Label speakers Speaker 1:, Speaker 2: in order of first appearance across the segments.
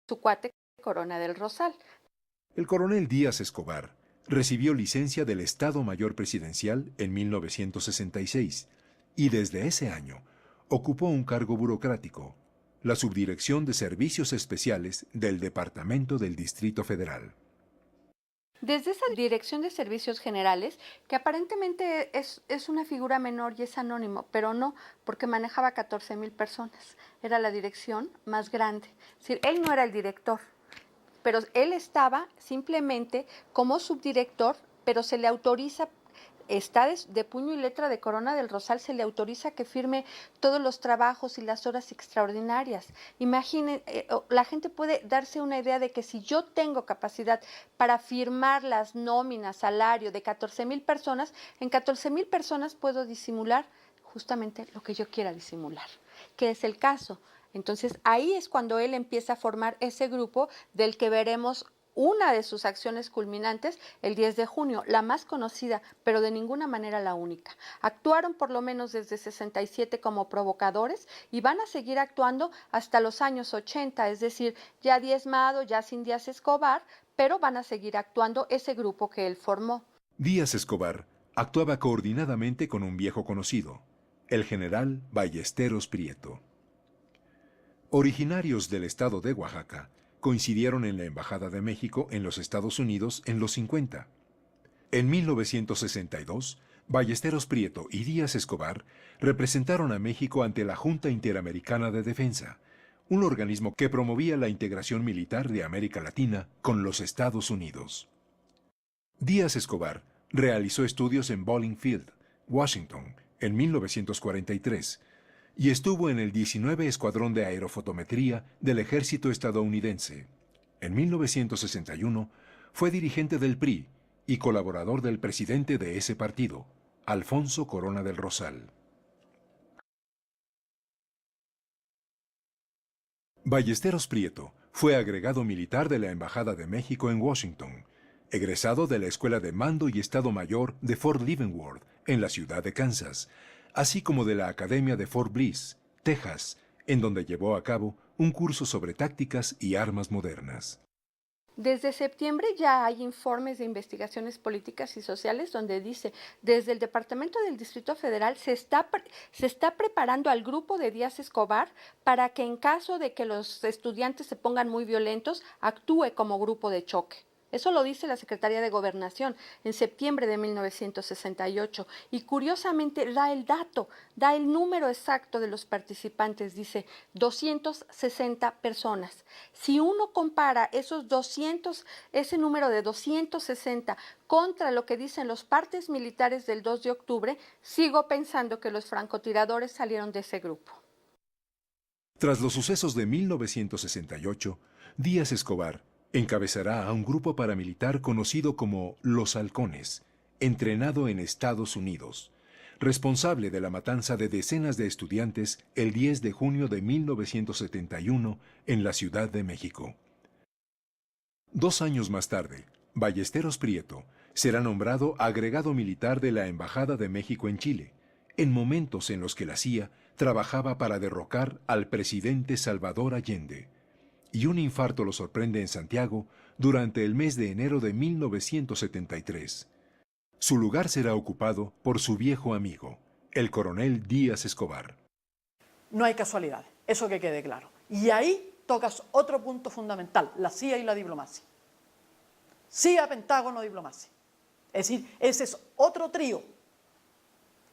Speaker 1: su cuate Corona del Rosal.
Speaker 2: El coronel Díaz Escobar recibió licencia del Estado Mayor Presidencial en 1966 y desde ese año ocupó un cargo burocrático, la Subdirección de Servicios Especiales del Departamento del Distrito Federal.
Speaker 1: Desde esa Dirección de Servicios Generales, que aparentemente es una figura menor y es anónimo, pero no, porque manejaba 14,000 personas. Era la dirección más grande. Es decir, él no era el director, pero él estaba simplemente como subdirector, pero se le autoriza, está de puño y letra de Corona del Rosal, se le autoriza que firme todos los trabajos y las horas extraordinarias. Imaginen, la gente puede darse una idea de que si yo tengo capacidad para firmar las nóminas, salario de 14,000 personas, en 14,000 personas puedo disimular justamente lo que yo quiera disimular, que es el caso. Entonces ahí es cuando él empieza a formar ese grupo del que veremos una de sus acciones culminantes el 10 de junio, la más conocida, pero de ninguna manera la única. Actuaron por lo menos desde 67 como provocadores y van a seguir actuando hasta los años 80, es decir, ya diezmado, ya sin Díaz Escobar, pero van a seguir actuando ese grupo que él formó.
Speaker 2: Díaz Escobar actuaba coordinadamente con un viejo conocido, el general Ballesteros Prieto. Originarios del estado de Oaxaca, coincidieron en la Embajada de México en los Estados Unidos en los 50. En 1962, Ballesteros Prieto y Díaz Escobar representaron a México ante la Junta Interamericana de Defensa, un organismo que promovía la integración militar de América Latina con los Estados Unidos. Díaz Escobar realizó estudios en Bolling Field, Washington, en 1943, y estuvo en el 19 Escuadrón de Aerofotometría del Ejército estadounidense. En 1961 fue dirigente del PRI y colaborador del presidente de ese partido, Alfonso Corona del Rosal. Ballesteros Prieto fue agregado militar de la Embajada de México en Washington, egresado de la Escuela de Mando y Estado Mayor de Fort Leavenworth, en la ciudad de Kansas, así como de la Academia de Fort Bliss, Texas, en donde llevó a cabo un curso sobre tácticas y armas modernas.
Speaker 1: Desde septiembre ya hay informes de investigaciones políticas y sociales donde dice, desde el Departamento del Distrito Federal se está preparando al grupo de Díaz Escobar para que en caso de que los estudiantes se pongan muy violentos, actúe como grupo de choque. Eso lo dice la Secretaría de Gobernación en septiembre de 1968 y curiosamente da el dato, da el número exacto de los participantes, dice 260 personas. Si uno compara ese número de 260 contra lo que dicen los partes militares del 2 de octubre, sigo pensando que los francotiradores salieron de ese grupo.
Speaker 2: Tras los sucesos de 1968, Díaz Escobar encabezará a un grupo paramilitar conocido como Los Halcones, entrenado en Estados Unidos, responsable de la matanza de decenas de estudiantes el 10 de junio de 1971 en la Ciudad de México. 2 años más tarde, Ballesteros Prieto será nombrado agregado militar de la Embajada de México en Chile, en momentos en los que la CIA trabajaba para derrocar al presidente Salvador Allende, y un infarto lo sorprende en Santiago durante el mes de enero de 1973. Su lugar será ocupado por su viejo amigo, el coronel Díaz Escobar.
Speaker 3: No hay casualidades, eso que quede claro. Y ahí tocas otro punto fundamental, la CIA y la diplomacia. CIA, Pentágono, diplomacia. Es decir, ese es otro trío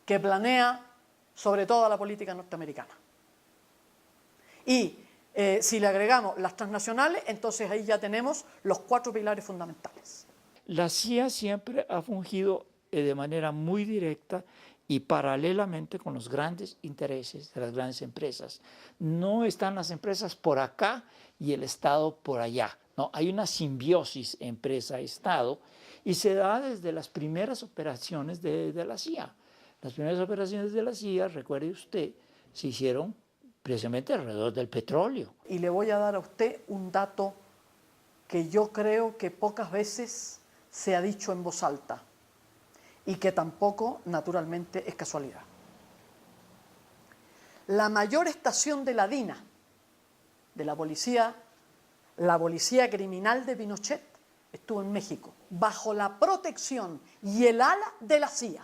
Speaker 3: que planea sobre toda la política norteamericana. Y si le agregamos las transnacionales, entonces ahí ya tenemos los 4 pilares fundamentales.
Speaker 4: La CIA siempre ha fungido de manera muy directa y paralelamente con los grandes intereses de las grandes empresas. No están las empresas por acá y el Estado por allá. No, hay una simbiosis empresa-Estado y se da desde las primeras operaciones de la CIA. Las primeras operaciones de la CIA, recuerde usted, se hicieron precisamente alrededor del petróleo.
Speaker 3: Y le voy a dar a usted un dato que yo creo que pocas veces se ha dicho en voz alta y que tampoco, naturalmente, es casualidad. La mayor estación de la DINA, de la Policía La policía criminal de Pinochet estuvo en México bajo la protección y el ala de la CIA.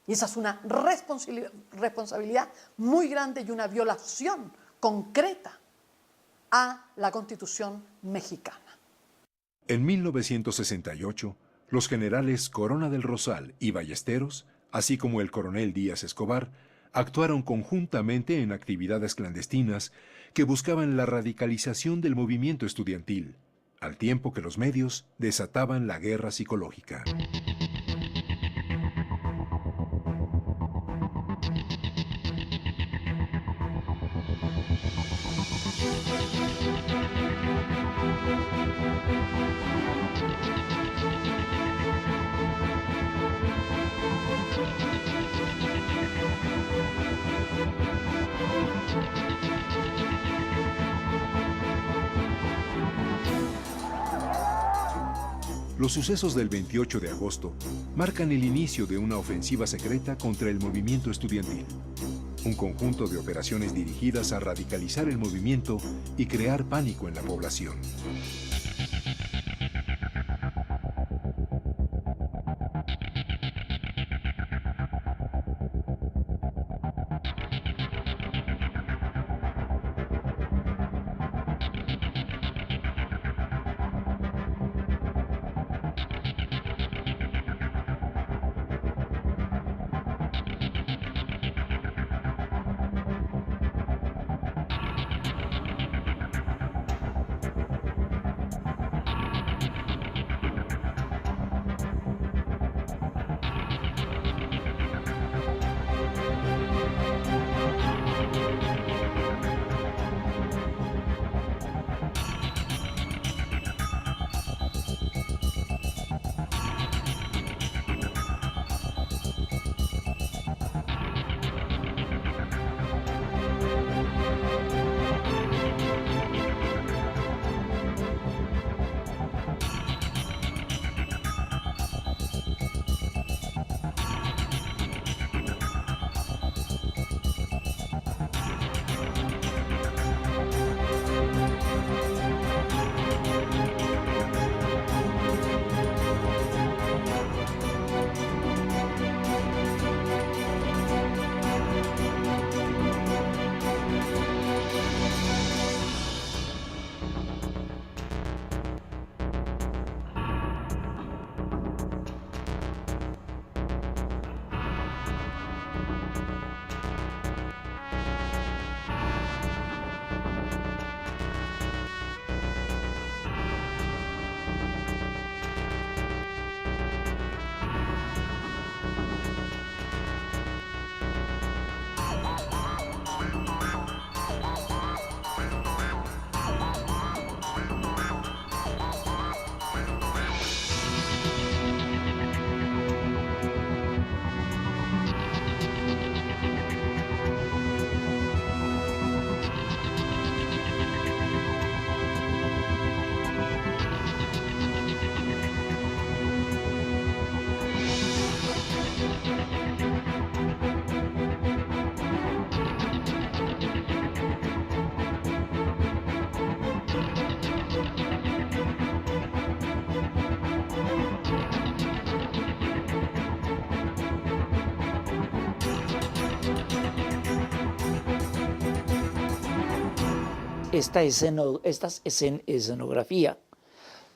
Speaker 3: Y esa es una responsabilidad muy grande y una violación concreta a la Constitución mexicana.
Speaker 2: En 1968, los generales Corona del Rosal y Ballesteros, así como el coronel Díaz Escobar, actuaron conjuntamente en actividades clandestinas que buscaban la radicalización del movimiento estudiantil, al tiempo que los medios desataban la guerra psicológica. Los sucesos del 28 de agosto marcan el inicio de una ofensiva secreta contra el movimiento estudiantil. Un conjunto de operaciones dirigidas a radicalizar el movimiento y crear pánico en la población.
Speaker 4: Esta escenografía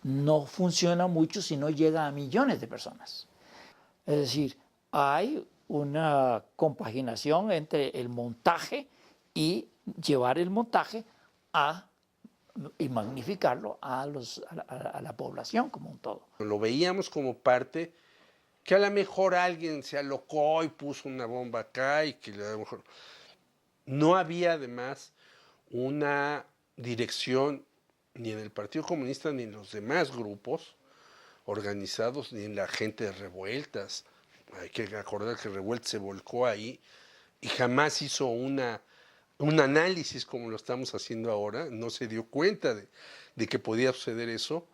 Speaker 4: no funciona mucho si no llega a millones de personas. Es decir, hay una compaginación entre el montaje y llevar el montaje y magnificarlo a la población como un todo.
Speaker 5: Lo veíamos como parte que a lo mejor alguien se alocó y puso una bomba acá y que a lo mejor no había además una dirección ni en el Partido Comunista ni en los demás grupos organizados ni en la gente de Revueltas. Hay que acordar que Revueltas se volcó ahí y jamás hizo un análisis como lo estamos haciendo ahora, no se dio cuenta de que podía suceder eso,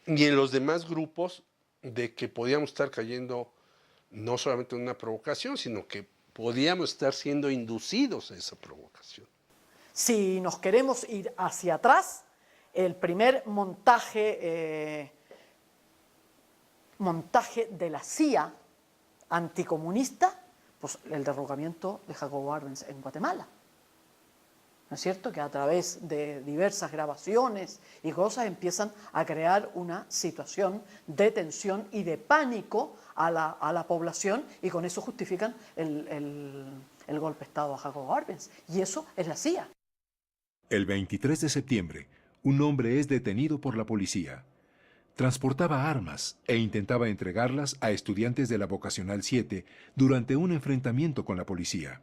Speaker 5: ni en los demás grupos de que podíamos estar cayendo no solamente en una provocación, sino que podíamos estar siendo inducidos a esa provocación.
Speaker 3: Si nos queremos ir hacia atrás, el primer montaje de la CIA anticomunista, pues el derrocamiento de Jacobo Arbenz en Guatemala. ¿No es cierto? Que a través de diversas grabaciones y cosas empiezan a crear una situación de tensión y de pánico a la población, y con eso justifican el golpe de Estado a Jacobo Arbenz. Y eso es la CIA.
Speaker 2: El 23 de septiembre, un hombre es detenido por la policía. Transportaba armas e intentaba entregarlas a estudiantes de la Vocacional 7 durante un enfrentamiento con la policía.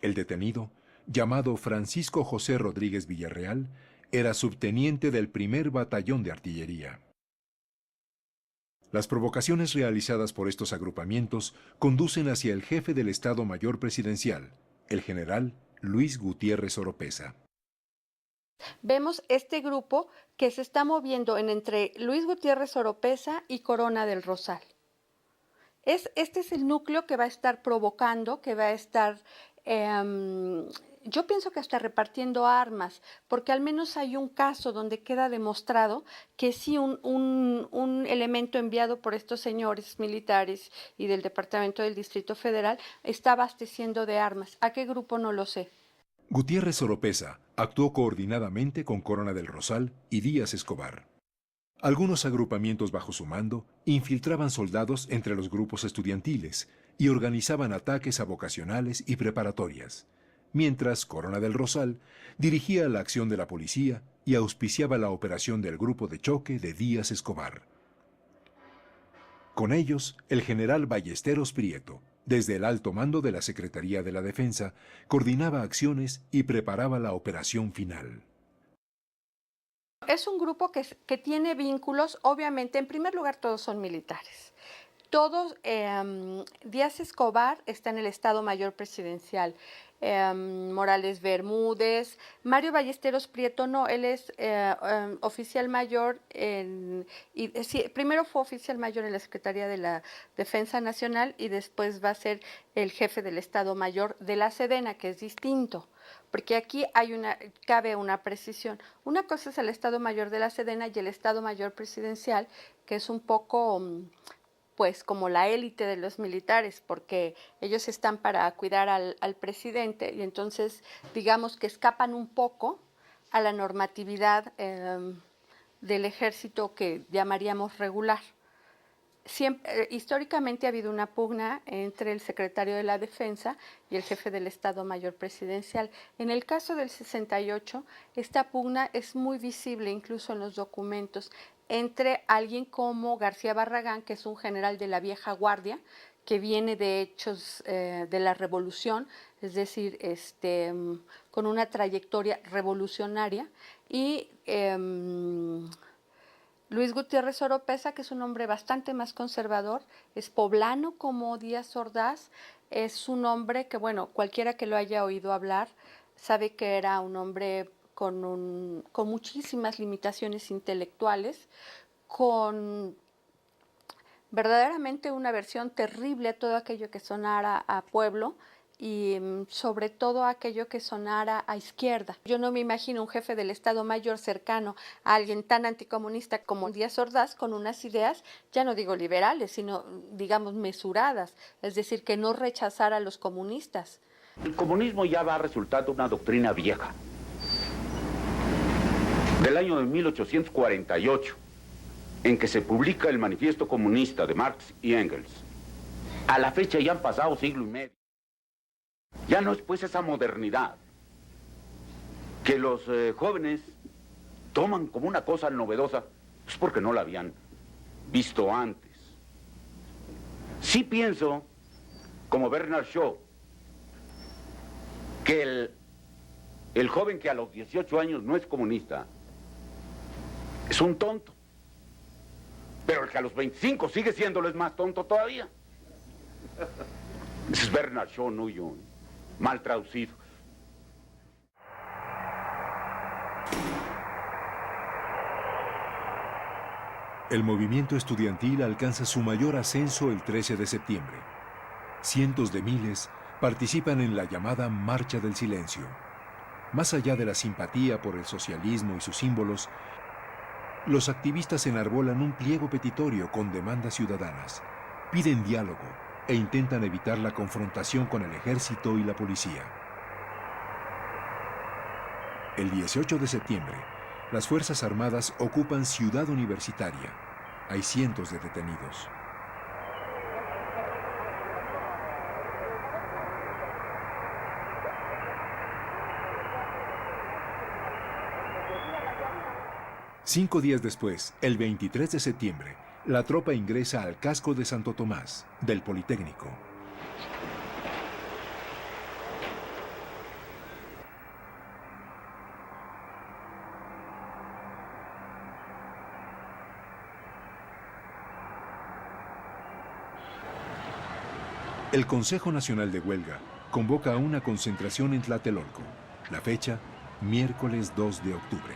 Speaker 2: El detenido, llamado Francisco José Rodríguez Villarreal, era subteniente del primer batallón de artillería. Las provocaciones realizadas por estos agrupamientos conducen hacia el jefe del Estado Mayor Presidencial, el general Luis Gutiérrez Oropeza.
Speaker 1: Vemos este grupo que se está moviendo entre Luis Gutiérrez Oropeza y Corona del Rosal. Este es el núcleo que va a estar provocando, que va a estar, yo pienso que hasta repartiendo armas, porque al menos hay un caso donde queda demostrado que sí un elemento enviado por estos señores militares y del Departamento del Distrito Federal está abasteciendo de armas. ¿A qué grupo? No lo sé.
Speaker 2: Gutiérrez Oropeza actuó coordinadamente con Corona del Rosal y Díaz Escobar. Algunos agrupamientos bajo su mando infiltraban soldados entre los grupos estudiantiles y organizaban ataques a vocacionales y preparatorias, mientras Corona del Rosal dirigía la acción de la policía y auspiciaba la operación del grupo de choque de Díaz Escobar. Con ellos, el general Ballesteros Prieto, desde el alto mando de la Secretaría de la Defensa, coordinaba acciones y preparaba la operación final.
Speaker 1: Es un grupo que tiene vínculos, obviamente, en primer lugar todos son militares. Todos, Díaz Escobar está en el Estado Mayor Presidencial, Morales Bermúdez, Mario Ballesteros Prieto no, él es oficial mayor, primero fue oficial mayor en la Secretaría de la Defensa Nacional y después va a ser el jefe del Estado Mayor de la Sedena, que es distinto, porque aquí cabe una precisión. Una cosa es el Estado Mayor de la Sedena y el Estado Mayor Presidencial, que es un poco pues como la élite de los militares, porque ellos están para cuidar al presidente y entonces digamos que escapan un poco a la normatividad del ejército que llamaríamos regular. Históricamente ha habido una pugna entre el secretario de la Defensa y el jefe del Estado Mayor Presidencial. En el caso del 68, esta pugna es muy visible incluso en los documentos entre alguien como García Barragán, que es un general de la vieja guardia, que viene de hechos de la revolución, es decir, con una trayectoria revolucionaria, y Luis Gutiérrez Oropeza, que es un hombre bastante más conservador, es poblano como Díaz Ordaz, es un hombre que, bueno, cualquiera que lo haya oído hablar sabe que era un hombre con muchísimas limitaciones intelectuales, con verdaderamente una versión terrible a todo aquello que sonara a pueblo y sobre todo aquello que sonara a izquierda. Yo no me imagino un jefe del Estado Mayor cercano a alguien tan anticomunista como Díaz Ordaz con unas ideas, ya no digo liberales, sino digamos mesuradas, es decir, que no rechazara a los comunistas.
Speaker 6: El comunismo ya va resultando una doctrina vieja. Del año de 1848, en que se publica el Manifiesto Comunista de Marx y Engels. A la fecha ya han pasado siglo y medio. Ya no es pues esa modernidad que los jóvenes toman como una cosa novedosa, es porque no la habían visto antes. Sí pienso, como Bernard Shaw, que el joven que a los 18 años no es comunista es un tonto, pero el que a los 25 sigue siéndolo es más tonto todavía. Ese es Bernard Shaw, no yo, mal traducido.
Speaker 2: El movimiento estudiantil alcanza su mayor ascenso el 13 de septiembre. Cientos de miles participan en la llamada Marcha del Silencio. Más allá de la simpatía por el socialismo y sus símbolos, los activistas enarbolan un pliego petitorio con demandas ciudadanas, piden diálogo e intentan evitar la confrontación con el ejército y la policía. El 18 de septiembre, las Fuerzas Armadas ocupan Ciudad Universitaria. Hay cientos de detenidos. Cinco días después, el 23 de septiembre, la tropa ingresa al casco de Santo Tomás, del Politécnico. El Consejo Nacional de Huelga convoca a una concentración en Tlatelolco. La fecha, miércoles 2 de octubre.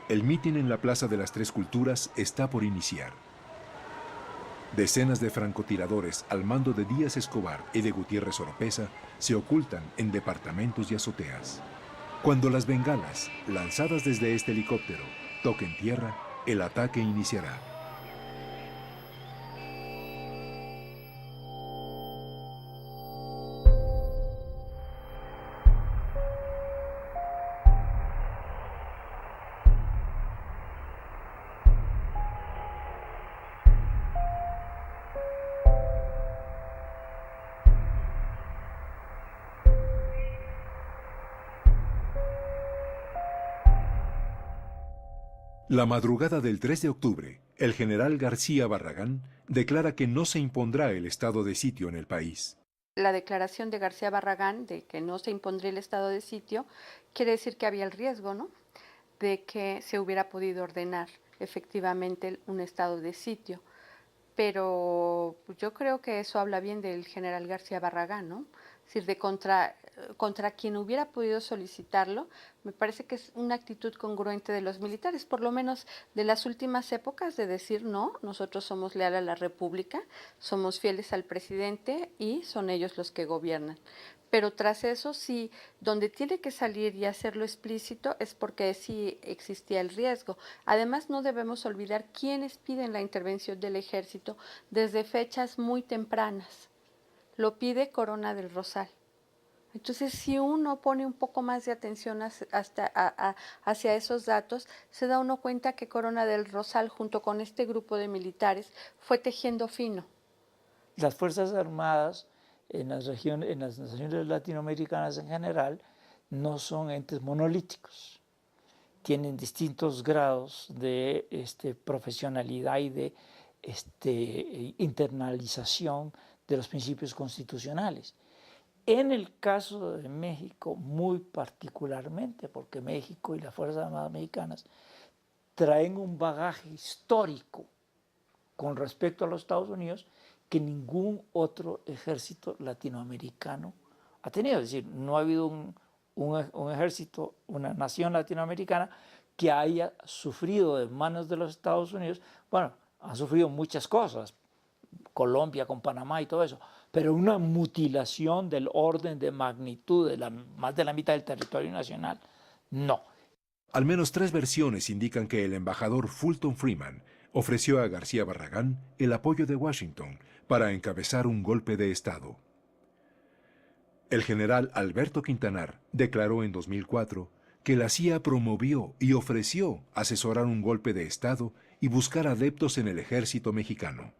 Speaker 2: El mitin en la Plaza de las Tres Culturas está por iniciar. Decenas de francotiradores al mando de Díaz Escobar y de Gutiérrez Oropeza se ocultan en departamentos y azoteas. Cuando las bengalas, lanzadas desde este helicóptero, toquen tierra, el ataque iniciará. La madrugada del 3 de octubre, el general García Barragán declara que no se impondrá el estado de sitio en el país.
Speaker 1: La declaración de García Barragán de que no se impondría el estado de sitio quiere decir que había el riesgo, ¿no?, de que se hubiera podido ordenar efectivamente un estado de sitio. Pero yo creo que eso habla bien del general García Barragán, ¿no? Es decir, de contra quien hubiera podido solicitarlo, me parece que es una actitud congruente de los militares, por lo menos de las últimas épocas, de decir, no, nosotros somos leales a la República, somos fieles al presidente y son ellos los que gobiernan. Pero tras eso, sí, donde tiene que salir y hacerlo explícito es porque sí existía el riesgo. Además, no debemos olvidar quiénes piden la intervención del ejército desde fechas muy tempranas. Lo pide Corona del Rosal. Entonces, si uno pone un poco más de atención hacia esos datos, se da uno cuenta que Corona del Rosal, junto con este grupo de militares, fue tejiendo fino.
Speaker 4: Las Fuerzas Armadas en las naciones latinoamericanas en general no son entes monolíticos. Tienen distintos grados de profesionalidad y de internalización de los principios constitucionales. En el caso de México, muy particularmente, porque México y las Fuerzas Armadas mexicanas traen un bagaje histórico con respecto a los Estados Unidos que ningún otro ejército latinoamericano ha tenido. Es decir, no ha habido un ejército, una nación latinoamericana que haya sufrido de manos de los Estados Unidos. Bueno, han sufrido muchas cosas, Colombia con Panamá y todo eso, pero una mutilación del orden de magnitud de más de la mitad del territorio nacional, no.
Speaker 2: Al menos 3 versiones indican que el embajador Fulton Freeman ofreció a García Barragán el apoyo de Washington para encabezar un golpe de Estado. El general Alberto Quintanar declaró en 2004 que la CIA promovió y ofreció asesorar un golpe de Estado y buscar adeptos en el ejército mexicano.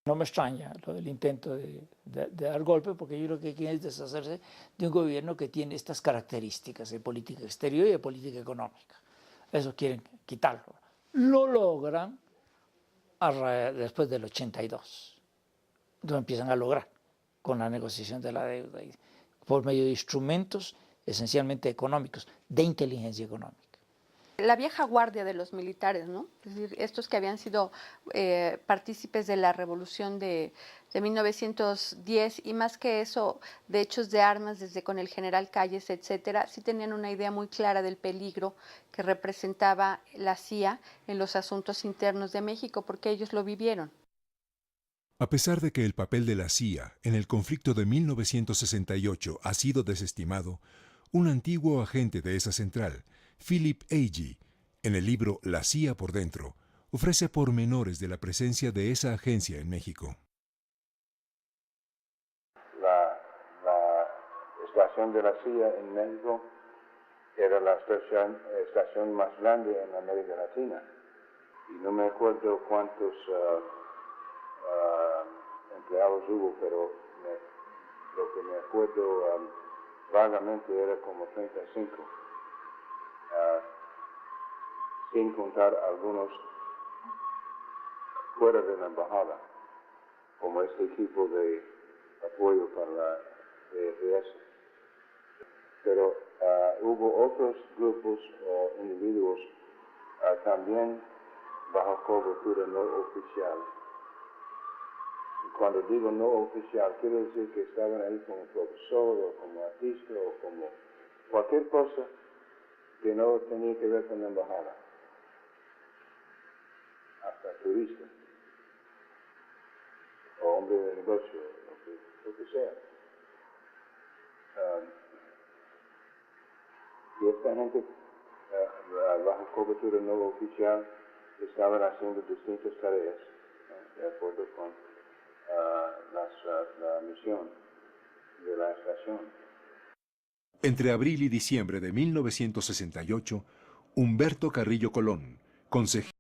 Speaker 4: No me extraña lo del intento de dar golpe, porque yo creo que quieren deshacerse de un gobierno que tiene estas características de política exterior y de política económica. Eso quieren quitarlo. Lo logran después del 82. Lo empiezan a lograr con la negociación de la deuda y por medio de instrumentos esencialmente económicos, de inteligencia económica.
Speaker 1: La vieja guardia de los militares, ¿no? Es decir, estos que habían sido partícipes de la revolución de 1910 y más que eso, de hechos de armas desde con el general Calles, etcétera, sí tenían una idea muy clara del peligro que representaba la CIA en los asuntos internos de México, porque ellos lo vivieron.
Speaker 2: A pesar de que el papel de la CIA en el conflicto de 1968 ha sido desestimado, un antiguo agente de esa central, Philip Agee, en el libro La CIA por dentro, ofrece pormenores de la presencia de esa agencia en México.
Speaker 7: La estación de la CIA en México era la estación más grande en América Latina. Y no me acuerdo cuántos empleados hubo, pero lo que me acuerdo vagamente era como 35, sin contar algunos fuera de la embajada, como este equipo de apoyo para la DFS. Pero hubo otros grupos o individuos también bajo cobertura no oficial. Y cuando digo no oficial, quiero decir que estaban ahí como profesor o como artista o como cualquier cosa que no tenía que ver con la embajada, hasta turista o hombre de negocio, lo que sea. Y esta gente, bajo cobertura no oficial, estaban haciendo distintas tareas, de acuerdo con la misión de la estación.
Speaker 2: Entre abril y diciembre de 1968, Humberto Carrillo Colón, consejero